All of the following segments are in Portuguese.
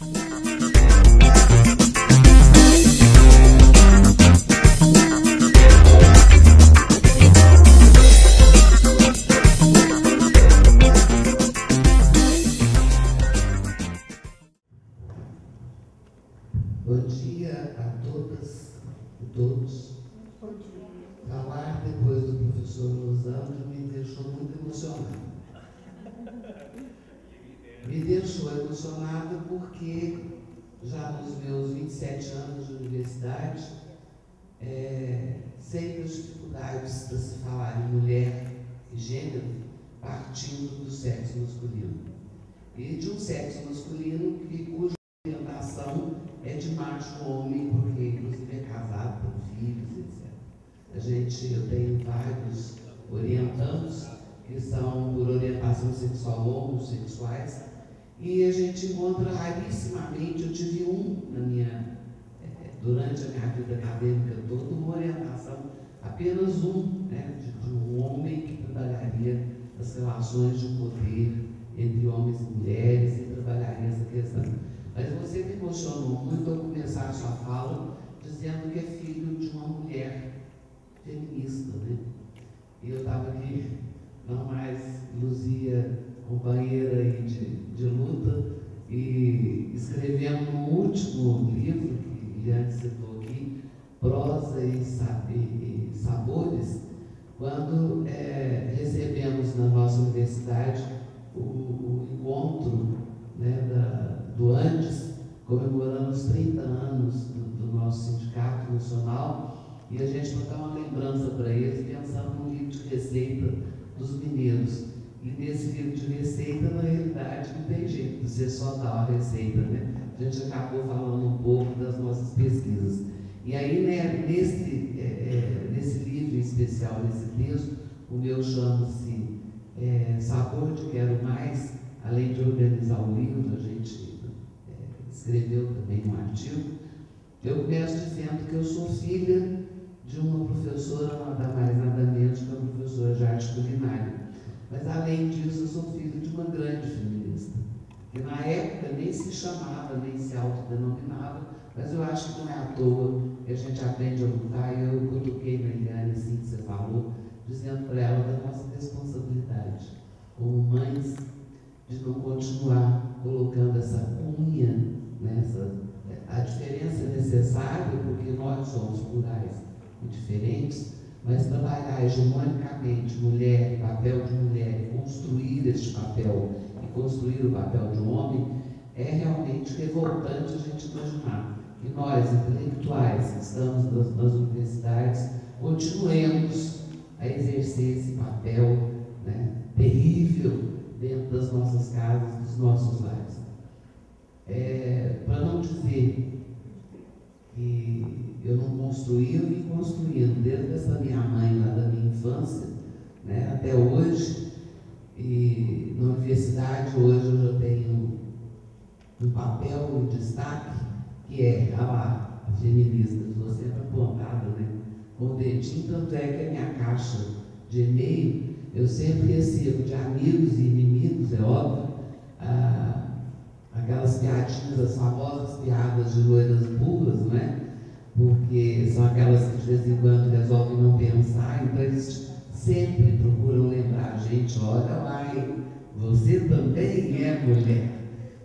Bom dia a todas e todos. Falar depois do professor Lozano me deixou muito emocionado. Me deixou emocionada porque já nos meus 27 anos de universidade, sei das dificuldades para se falar em mulher e gênero partindo do sexo masculino. E de um sexo masculino cuja orientação é de macho homem, porque inclusive é casado, com filhos, etc. Eu tenho vários orientandos que são por orientação sexual homossexuais, e a gente encontra rarissimamente, eu tive durante a minha vida acadêmica toda, uma orientação, apenas de um homem que trabalharia as relações de poder entre homens e mulheres e trabalharia essa questão. Mas você me emocionou muito ao começar a sua fala dizendo que é filho de uma mulher feminista, né? E eu estava aqui, não mais Luzia, companheira aí de luta, e escrevendo no último livro que Eliane citou aqui, Prosa e Sabores, quando recebemos na nossa universidade o encontro, né, do Andes, comemorando os 30 anos do nosso sindicato nacional, e a gente botar uma lembrança para eles, pensando no livro de receita dos mineiros. E nesse livro de receita, na realidade, não tem jeito de você só dar uma receita, né? A gente acabou falando um pouco das nossas pesquisas. E aí, né, nesse livro em especial, nesse texto, o meu chama-se Sabor de Quero Mais. Além de organizar o livro, a gente escreveu também um artigo. Eu começo dizendo que eu sou filha de uma professora, nada mais nada menos que uma professora de arte culinária. Mas, além disso, eu sou filho de uma grande feminista, que na época nem se chamava, nem se autodenominava, mas eu acho que não é à toa que a gente aprende a lutar. E eu cutuquei na Eliane, assim que você falou, dizendo para ela da nossa responsabilidade como mães, de não continuar colocando essa cunha, né, a diferença é necessária, porque nós somos plurais e diferentes, mas trabalhar hegemonicamente mulher, papel de mulher, construir este papel e construir o papel de um homem, é realmente revoltante a gente imaginar que nós, intelectuais, que estamos nas universidades, continuemos a exercer esse papel, né, terrível dentro das nossas casas, dos nossos lares. Para não dizer que eu não construí, eu vim construindo desde essa minha mãe lá da minha infância, né, até hoje. E na universidade hoje eu já tenho um papel em destaque, que é a feminista, estou sempre apontada, né, com o dedinho, tanto é que a minha caixa de e-mail eu sempre recebo de amigos e inimigos, é óbvio, aquelas piadinhas, as famosas piadas de loiras burras, não é? Porque são aquelas que de vez em quando resolvem não pensar, então eles sempre procuram lembrar a gente, olha lá, você também é mulher.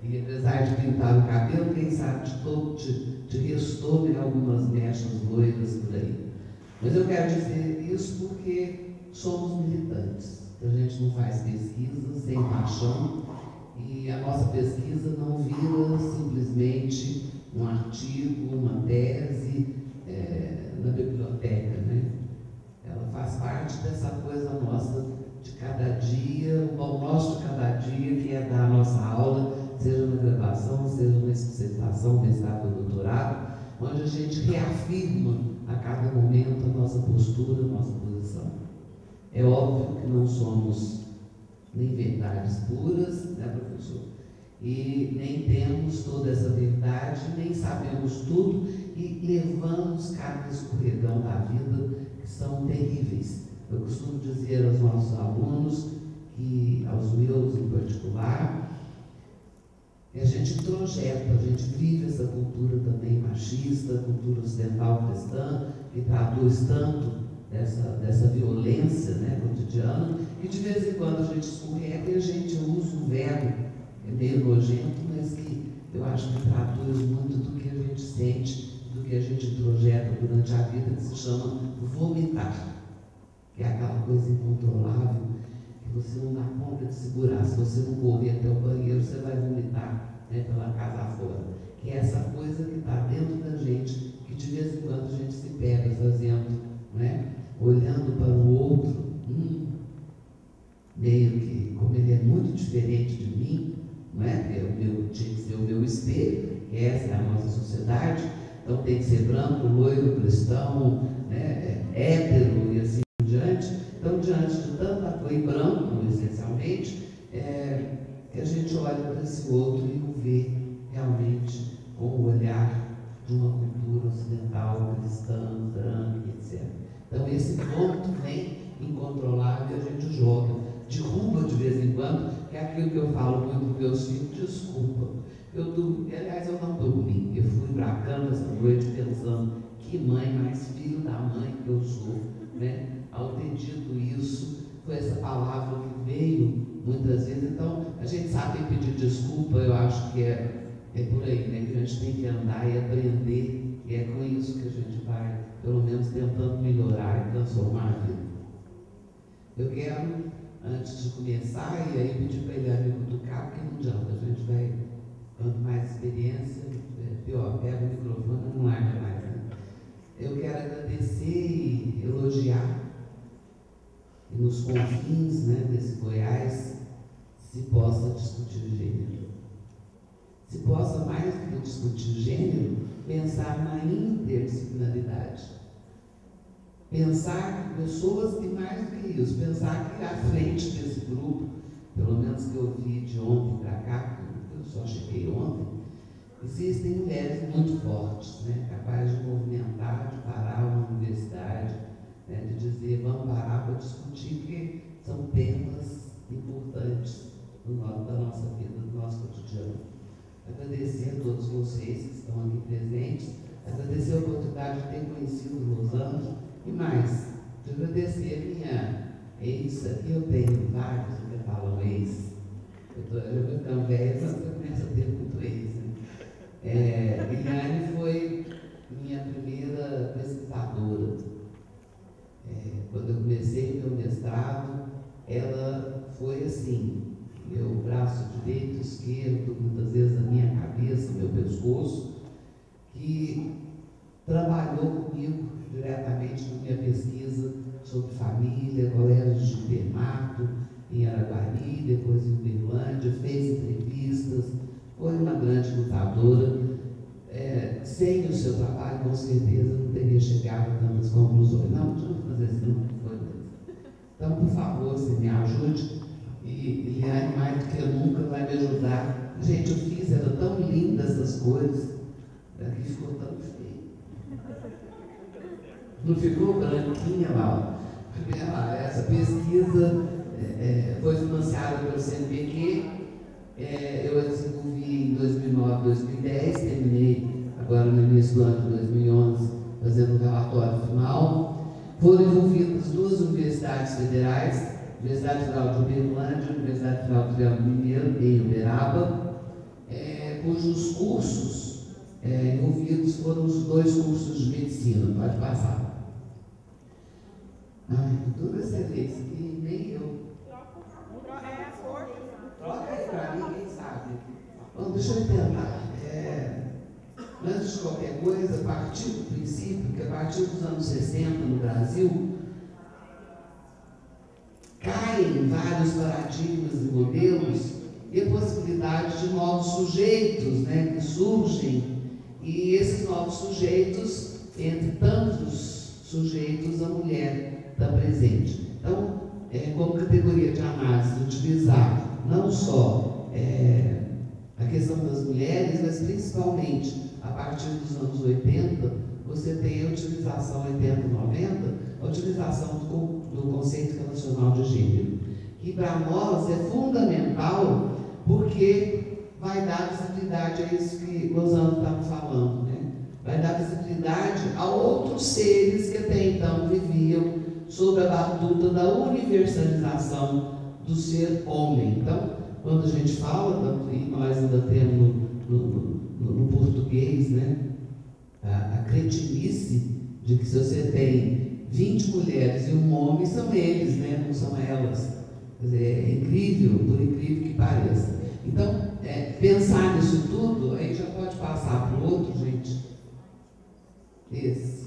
E apesar de pintar o cabelo, quem sabe te restou em algumas mechas loiras por aí. Mas eu quero dizer isso porque somos militantes. A gente não faz pesquisa sem paixão, e a nossa pesquisa não vira simplesmente um artigo, uma tese na biblioteca, né? Ela faz parte dessa coisa nossa de cada dia, o nosso de cada dia, que é dar a nossa aula, seja na graduação, seja na especialização, mestrado ou doutorado, onde a gente reafirma a cada momento a nossa postura, a nossa posição. É óbvio que não somos nem verdades puras, né, professor? E nem temos toda essa verdade, nem sabemos tudo, e levamos cada escorregão da vida que são terríveis. Eu costumo dizer aos nossos alunos, e aos meus em particular, E a gente introjeta, a gente vive essa cultura também machista, cultura ocidental cristã, que traduz tanto dessa violência, né, cotidiana, e de vez em quando a gente escorrega e a gente usa um verbo meio nojento, mas que eu acho que traduz muito do que a gente sente, do que a gente introjeta durante a vida, que se chama vomitar, que é aquela coisa incontrolável, que você não dá conta de segurar. Se você não correr até o banheiro, você vai vomitar, né, pela casa afora. Que é essa coisa que está dentro da gente, que de vez em quando a gente se pega fazendo, né, olhando para o outro, meio que, como ele é muito diferente de mim, não é? Tinha que ser o meu espelho, que essa é a nossa sociedade, então tem que ser branco, loiro, cristão, né, hétero e assim por diante. Então, diante de tanta coisa, branco, essencialmente, que a gente olha para esse outro e o vê realmente com o olhar de uma cultura ocidental, cristã, branca, etc. Então, esse vômito vem incontrolável e a gente joga, derruba de vez em quando, que é aquilo que eu falo muito para meus filhos: desculpa, aliás, eu não dormi, eu fui para a cama essa noite pensando, que mãe mais filho da mãe que eu sou, né? Ao ter dito isso, foi essa palavra que veio muitas vezes. Então, a gente sabe que pedir desculpa, eu acho que é por aí, né? Que a gente tem que andar e aprender, e é com isso que a gente vai, pelo menos, tentando melhorar e transformar a vida. Eu quero, antes de começar, e aí pedir para ele me cutucar, porque não adianta, a gente vai, quanto mais experiência, pior, pega o microfone e não larga mais, né? Eu quero agradecer e elogiar, e nos confins, né, desse Goiás se possa discutir gênero. Se possa, mais do que discutir gênero, pensar na interdisciplinaridade. Pensar que pessoas, e mais do que isso, pensar que à frente desse grupo, pelo menos que eu vi de ontem para cá, eu só cheguei ontem, existem mulheres muito fortes, né, capazes de movimentar, de parar uma universidade, né, de dizer, vamos parar para discutir, porque são temas importantes da nossa vida, do nosso cotidiano. Agradecer a todos vocês que estão aqui presentes, agradecer a oportunidade de ter conhecido Los Angeles, e mais, de agradecer a minha ex, aqui eu tenho vários que falam ex, eu vou ficando velha, mas eu começo a ter muito ex, né? Eliane foi minha primeira pesquisadora. Quando eu comecei meu mestrado, ela foi assim, meu braço direito, esquerdo, muitas vezes a minha cabeça, meu pescoço, que trabalhou comigo diretamente na minha pesquisa sobre família, colégio de internato em Araguari, depois em Uberlândia, fez entrevistas, foi uma grande lutadora. Sem o seu trabalho, com certeza, não teria chegado a tantas conclusões. Não, deixa eu fazer assim, não foi mesmo. Então, por favor, você me ajude. E Eliane, mais do que eu nunca, vai me ajudar. Gente, eu fiz, era tão linda essas cores, que ficou tão feio. Não ficou branquinha lá. Essa pesquisa foi financiada pelo CNPq. Eu a desenvolvi em 2009, 2010, terminei agora no início do ano de 2011, fazendo o relatório final. Foram envolvidas duas universidades federais, Universidade Federal de Uberlândia e Universidade Federal do Triângulo Mineiro, em Uberaba, cujos cursos envolvidos foram os 2 cursos de medicina. Pode passar. Ai, toda excelência, que nem eu. Troca aí para mim, quem sabe. Bom, deixa eu tentar. Antes de qualquer coisa, a partir do princípio, que a partir dos anos 60 no Brasil, caem vários paradigmas e modelos e a possibilidade de novos sujeitos, né, que surgem, e esses novos sujeitos, entre tantos sujeitos, a mulher está presente. Então, como categoria de análise, utilizar não só a questão das mulheres, mas principalmente a partir dos anos 80, você tem a utilização 80, 90, a utilização do conceito relacional de gênero, que para nós é fundamental, porque vai dar visibilidade a isso que Rosana estava falando, né? Vai dar visibilidade a outros seres que até então viviam sob a batuta da universalização do ser homem. Então, quando a gente fala, tanto e nós ainda temos no português, né, a cretinice de que se você tem 20 mulheres e um homem, são eles, né, não são elas. Quer dizer, é incrível, por incrível que pareça. Então, pensar nisso tudo, aí já pode passar para o outro, gente. Esse.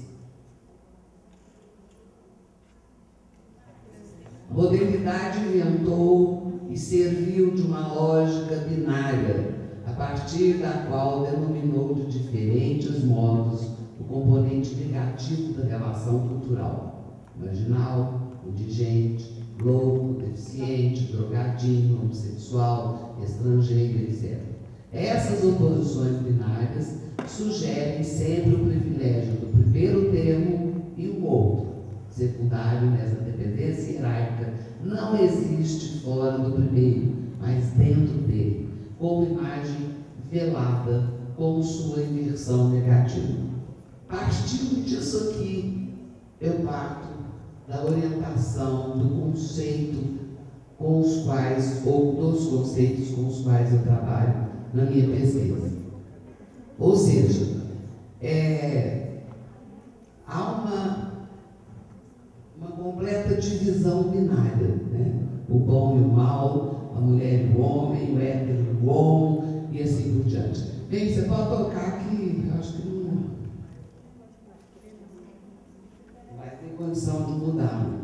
A modernidade inventou e serviu de uma lógica binária, a partir da qual denominou de diferentes modos o componente negativo da relação cultural: marginal, indigente, louco, deficiente, drogadinho, homossexual, estrangeiro, etc. Essas oposições binárias sugerem sempre o privilégio do primeiro termo e o outro, secundário nessa dependência hierárquica. Não existe fora do primeiro, mas dentro dele, como imagem velada, com sua inversão negativa. Partindo disso aqui, eu parto da orientação do conceito com os quais, ou dos conceitos com os quais eu trabalho na minha pesquisa. Ou seja, há uma completa divisão binária, né? O bom e o mal, a mulher e o homem, o hétero e o homo, e assim por diante. Bem, você pode tocar aqui, acho que não vai ter condição de mudar.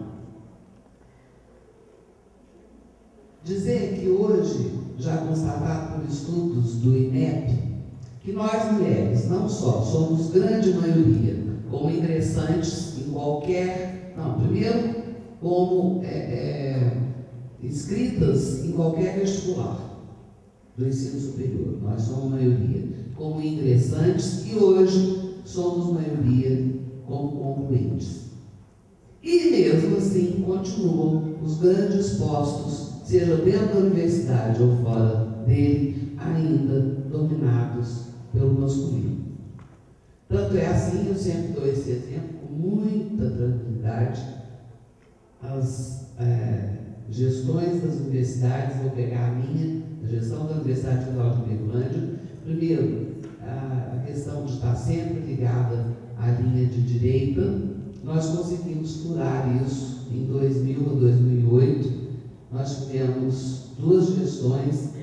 Dizer que hoje, já constatado por estudos do INEP, que nós mulheres, não só, somos grande maioria, como ingressantes em qualquer... Não, primeiro, como inscritas em qualquer vestibular do ensino superior. Nós somos maioria como ingressantes e hoje somos maioria como concluintes. E mesmo assim continuam os grandes postos, seja dentro da universidade ou fora dele, ainda dominados pelo masculino. Tanto é assim, eu sempre dou esse exemplo com muita tranquilidade. As gestões das universidades, vou pegar a minha, a gestão da Universidade Federal de Uberlândia. Primeiro, a questão de estar sempre ligada à linha de direita. Nós conseguimos furar isso em 2000 a 2008. Nós tivemos duas gestões,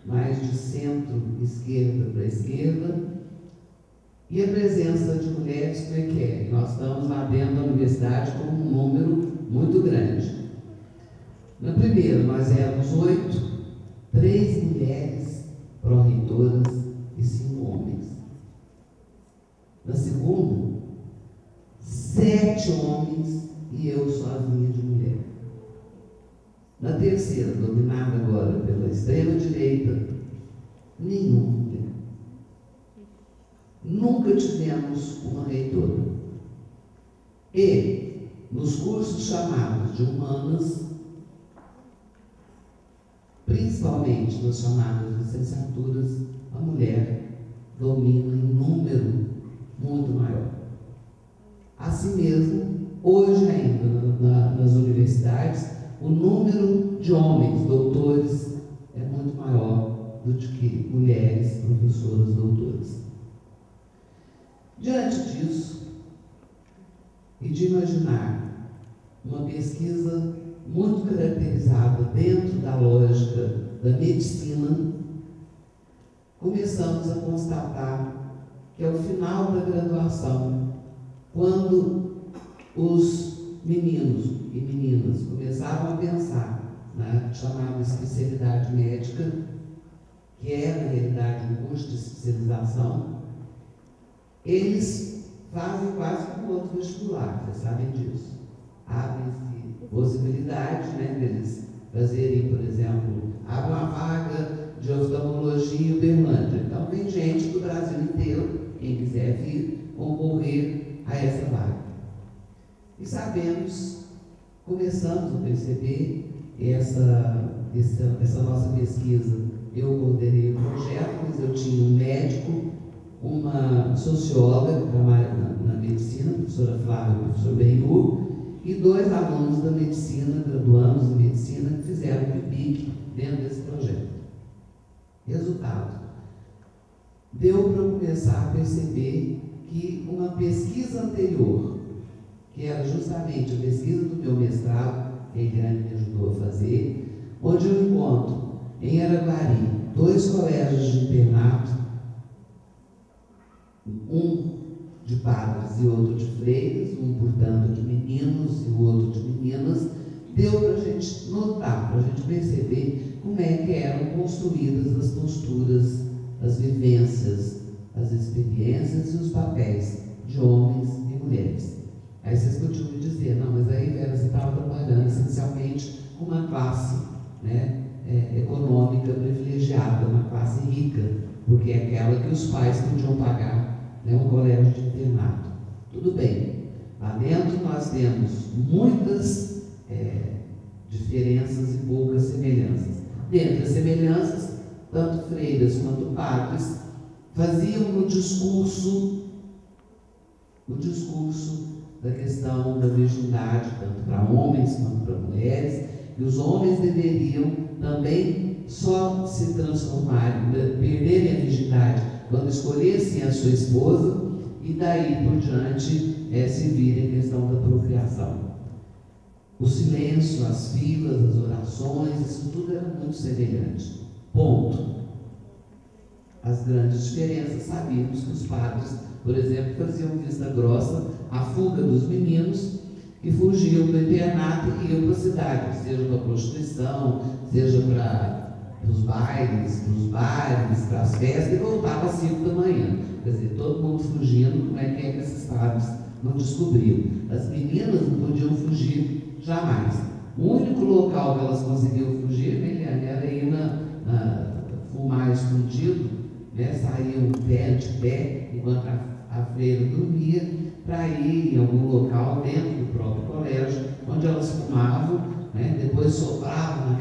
mais de centro-esquerda para esquerda, e a presença de mulheres, como é que é? Nós estamos lá dentro da universidade com um número muito grande. Na primeira, nós éramos 8, 3 mulheres pró-reitoras e 5 homens. Na segunda, 7 homens e eu sozinha de mulher. Na terceira, dominada agora pela extrema-direita, nenhuma mulher. Nunca tivemos uma reitora. E, nos cursos chamados de humanas, principalmente nas chamadas licenciaturas, a mulher domina em número muito maior. Assim mesmo, hoje ainda, nas universidades, o número de homens doutores é muito maior do que mulheres professoras doutoras. Diante disso, e de imaginar uma pesquisa muito caracterizada dentro da lógica da medicina, começamos a constatar que ao final da graduação, quando os meninos e meninas começavam a pensar na chamada especialidade médica, que é, na realidade, um curso de especialização, eles fazem quase como outro vestibular, vocês sabem disso. Abrem-se possibilidades, né, deles fazerem, por exemplo, abre uma vaga de oftalmologia em Uberlândia. Então, vem gente do Brasil inteiro, quem quiser vir, concorrer a essa vaga. E sabemos, começamos a perceber essa nossa pesquisa eu coordenei o projeto, mas eu tinha um médico, uma socióloga que trabalha na medicina, a professora Flávia e o professor Benhur, e 2 alunos da medicina, graduandos em medicina, que fizeram o PIBIC dentro desse projeto. Resultado, deu para eu começar a perceber que uma pesquisa anterior, que era justamente a pesquisa do meu mestrado, que a Eliane me ajudou a fazer, onde eu encontro em Araguari 2 colégios de internato, um de padres e outro de freiras, um, portanto, de meninos e o outro de meninas, deu para a gente notar, para a gente perceber como é que eram construídas as posturas, as vivências, as experiências e os papéis de homens e mulheres. Aí vocês podiam me dizer, não, mas aí, Vera, você estava trabalhando essencialmente com uma classe, né, econômica privilegiada, uma classe rica, porque é aquela que os pais podiam pagar, né, um colégio de internato. Tudo bem, lá dentro nós temos muitas diferenças e poucas semelhanças. Dentre as semelhanças, tanto freiras quanto padres faziam o discurso da questão da virgindade, tanto para homens quanto para mulheres, e os homens deveriam também só se transformarem, perderem a virgindade quando escolhessem a sua esposa, e daí por diante se virem a questão da procriação. O silêncio, as filas, as orações, isso tudo era muito semelhante. Ponto. As grandes diferenças, sabíamos que os padres, por exemplo, faziam vista grossa à fuga dos meninos que fugiam do internato e iam para a cidade, seja para a prostituição, seja para os bailes, para os bares, para as festas, e voltava às 5 da manhã. Quer dizer, todo mundo fugindo, como é que esses padres não descobriam? As meninas não podiam fugir jamais. O único local que elas conseguiam fugir, Eliane, era ir fumar escondido, né? Saíam de pé, enquanto a freira dormia, para ir em algum local dentro do próprio colégio, onde elas fumavam, né? Depois sopravam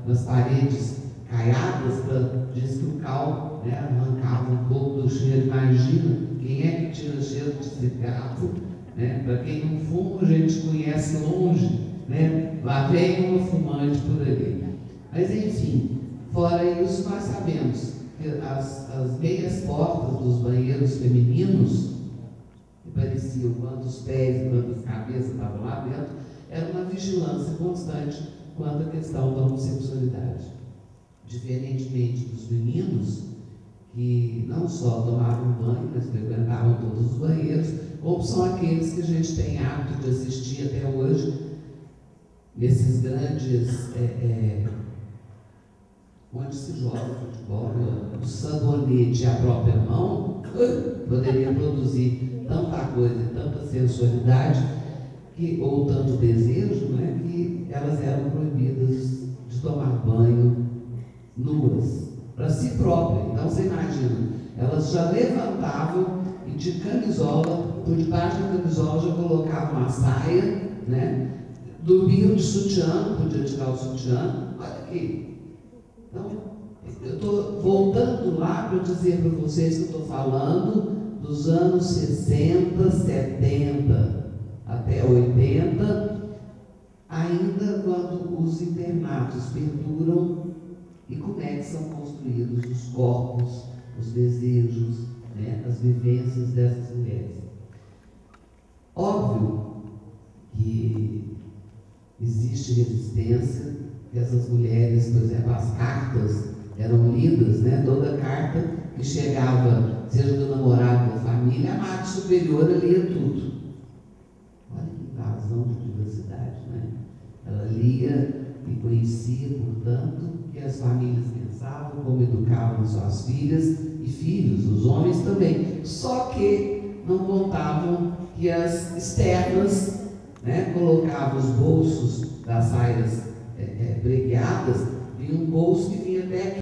nas paredes caiadas, diz que o cal, né, arrancava um pouco do cheiro. Imagina quem é que tira cheiro de cigarro, né? Para quem não fuma, a gente conhece longe, né? Lá vem uma fumante por ali. Mas enfim, fora isso, nós sabemos que as meias portas dos banheiros femininos, que pareciam quanto os pés e quanto as cabeças estavam lá dentro, era uma vigilância constante quanto à questão da homossexualidade. Diferentemente dos meninos, que não só tomavam banho, mas frequentavam todos os banheiros, como são aqueles que a gente tem hábito de assistir até hoje, nesses grandes, onde se joga futebol, o sabonete à própria mão, poderia produzir tanta coisa e tanta sensualidade, ou tanto desejo, né, que elas eram proibidas de tomar banho nuas, para si próprias. Então você imagina, elas já levantavam e de camisola, por debaixo da camisola já colocavam uma saia, né? Dormiam de sutiã, podia tirar o sutiã. Olha aqui. Então, eu estou voltando lá para dizer para vocês que eu estou falando dos anos 60, 70 até 80, ainda quando os internatos perduram, e como é que são construídos os corpos, os desejos, né, as vivências dessas mulheres. Óbvio que existe resistência, que essas mulheres, por exemplo, as cartas eram lidas, né? Toda carta que chegava, seja do namorado, da família, a Madre Superiora lia tudo. Olha que invasão de privacidade, né? Ela lia e conhecia, portanto, que as famílias pensavam, como educavam suas filhas e filhos, os homens também. Só que não contavam que as externas, né, colocavam os bolsos das saias pregueadas em um bolso que vinha até aqui.